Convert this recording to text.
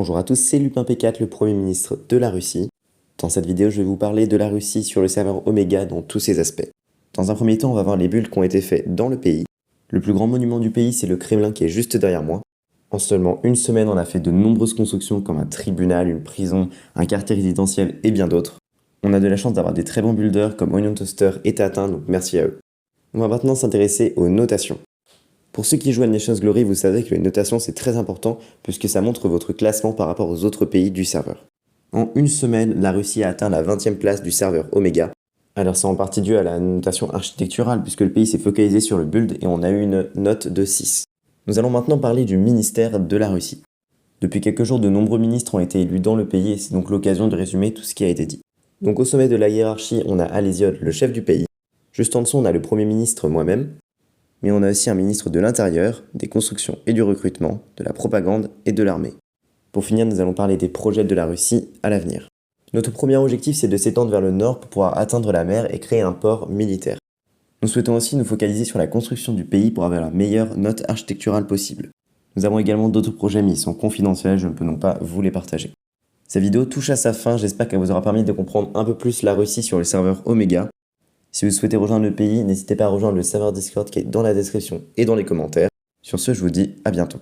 Bonjour à tous, c'est Lupin P4, le Premier ministre de la Russie. Dans cette vidéo, je vais vous parler de la Russie sur le serveur Omega dans tous ses aspects. Dans un premier temps, on va voir les builds qui ont été faits dans le pays. Le plus grand monument du pays, c'est le Kremlin qui est juste derrière moi. En seulement une semaine, on a fait de nombreuses constructions comme un tribunal, une prison, un quartier résidentiel et bien d'autres. On a de la chance d'avoir des très bons builders comme Onion Toaster et Tatin, donc merci à eux. On va maintenant s'intéresser aux notations. Pour ceux qui jouent à Nations Glory, vous savez que les notations c'est très important puisque ça montre votre classement par rapport aux autres pays du serveur. En une semaine, la Russie a atteint la 20e place du serveur Omega. Alors c'est en partie dû à la notation architecturale puisque le pays s'est focalisé sur le build et on a eu une note de 6. Nous allons maintenant parler du ministère de la Russie. Depuis quelques jours, de nombreux ministres ont été élus dans le pays et c'est donc l'occasion de résumer tout ce qui a été dit. Donc au sommet de la hiérarchie, on a Alésiod, le chef du pays. Juste en dessous, on a le Premier ministre moi-même. Mais on a aussi un ministre de l'Intérieur, des constructions et du recrutement, de la propagande et de l'armée. Pour finir, nous allons parler des projets de la Russie à l'avenir. Notre premier objectif, c'est de s'étendre vers le nord pour pouvoir atteindre la mer et créer un port militaire. Nous souhaitons aussi nous focaliser sur la construction du pays pour avoir la meilleure note architecturale possible. Nous avons également d'autres projets mais ils sont confidentiels, je ne peux donc pas vous les partager. Cette vidéo touche à sa fin, j'espère qu'elle vous aura permis de comprendre un peu plus la Russie sur le serveur Omega. Si vous souhaitez rejoindre le pays, n'hésitez pas à rejoindre le serveur Discord qui est dans la description et dans les commentaires. Sur ce, je vous dis à bientôt.